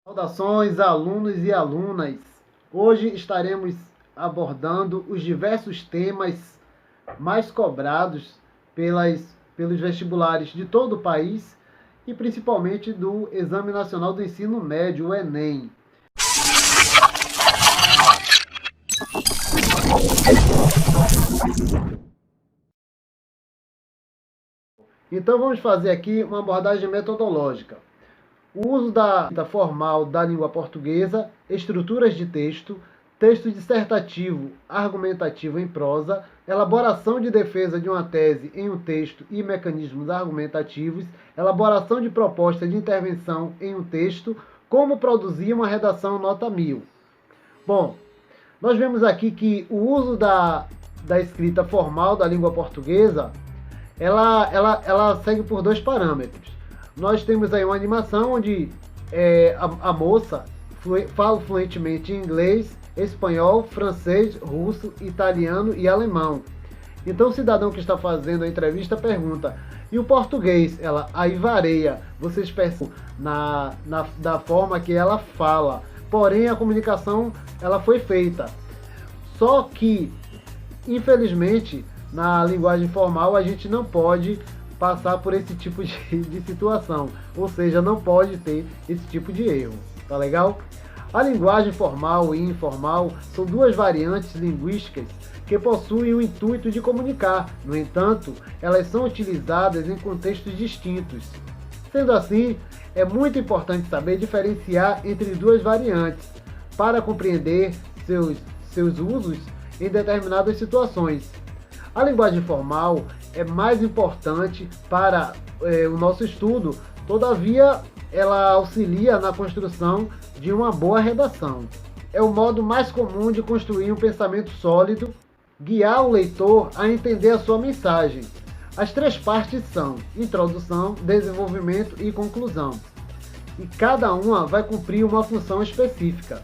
Saudações, alunos e alunas! Hoje estaremos abordando os diversos temas mais cobrados pelos vestibulares de todo o país e principalmente do Exame Nacional do Ensino Médio, o Enem. Então vamos fazer aqui uma abordagem metodológica. O uso da formal da língua portuguesa, estruturas de texto, texto dissertativo, argumentativo em prosa, elaboração de defesa de uma tese em um texto e mecanismos argumentativos, elaboração de proposta de intervenção em um texto, como produzir uma redação nota 1000. Bom, nós vemos aqui que o uso da escrita formal da língua portuguesa, ela segue por dois parâmetros. Nós temos aí uma animação onde a moça fala fluentemente inglês, espanhol, francês, russo, italiano e alemão. Então o cidadão que está fazendo a entrevista pergunta: e o português? Ela aí varia, vocês percebem da forma que ela fala. Porém a comunicação ela foi feita. Só que, infelizmente, na linguagem formal a gente não pode passar por esse tipo de situação, ou seja, não pode ter esse tipo de erro, tá legal? A linguagem formal e informal são duas variantes linguísticas que possuem o intuito de comunicar, no entanto, elas são utilizadas em contextos distintos. Sendo assim, é muito importante saber diferenciar entre duas variantes para compreender seus usos em determinadas situações. A linguagem formal é mais importante para o nosso estudo, todavia ela auxilia na construção de uma boa redação. É o modo mais comum de construir um pensamento sólido, guiar o leitor a entender a sua mensagem. As três partes são introdução, desenvolvimento e conclusão, e cada uma vai cumprir uma função específica.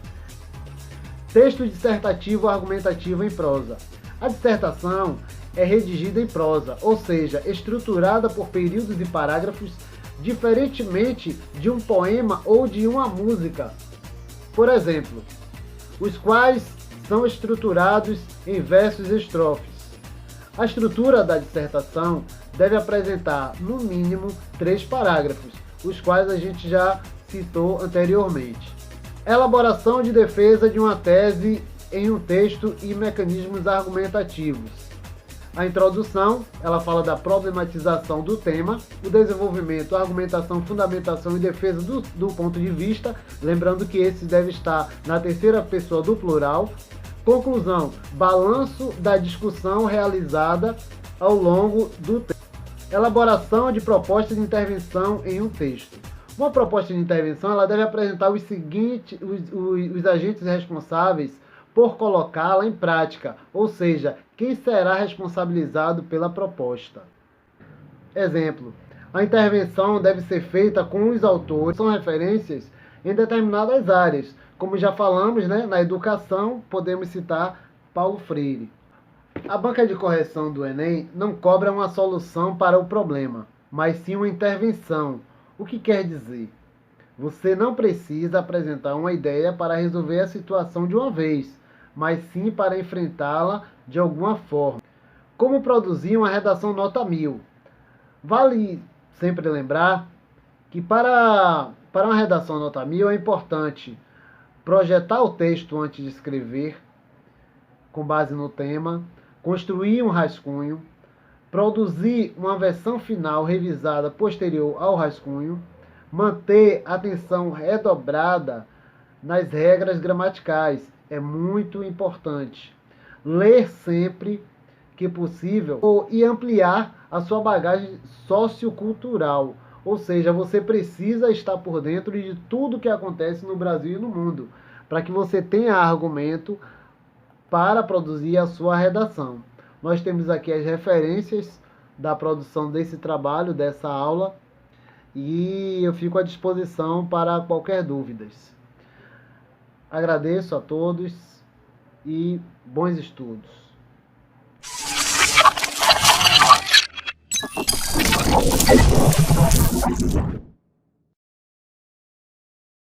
Texto dissertativo argumentativo em prosa. A dissertação é redigida em prosa, ou seja, estruturada por períodos e parágrafos, diferentemente de um poema ou de uma música, por exemplo, os quais são estruturados em versos e estrofes. A estrutura da dissertação deve apresentar, no mínimo, 3 parágrafos, os quais a gente já citou anteriormente. Elaboração de defesa de uma tese em um texto e mecanismos argumentativos. A introdução, ela fala da problematização do tema, o desenvolvimento, argumentação, fundamentação e defesa do ponto de vista, lembrando que esse deve estar na terceira pessoa do plural. Conclusão, balanço da discussão realizada ao longo do texto. Elaboração de proposta de intervenção em um texto. Uma proposta de intervenção, ela deve apresentar os agentes responsáveis por colocá-la em prática, ou seja, quem será responsabilizado pela proposta. Exemplo, a intervenção deve ser feita com os autores, são referências em determinadas áreas. Como já falamos, na educação, podemos citar Paulo Freire. A banca de correção do Enem não cobra uma solução para o problema, mas sim uma intervenção. O que quer dizer? Você não precisa apresentar uma ideia para resolver a situação de uma vez, mas sim para enfrentá-la de alguma forma. Como produzir uma redação nota 1000? Vale sempre lembrar que para uma redação nota 1000 é importante projetar o texto antes de escrever, com base no tema, construir um rascunho, produzir uma versão final revisada posterior ao rascunho, manter atenção redobrada nas regras gramaticais, é muito importante. Ler sempre que possível e ampliar a sua bagagem sociocultural, ou seja, você precisa estar por dentro de tudo que acontece no Brasil e no mundo, para que você tenha argumento para produzir a sua redação. Nós temos aqui as referências da produção desse trabalho, dessa aula, e eu fico à disposição para qualquer dúvidas. Agradeço a todos e bons estudos.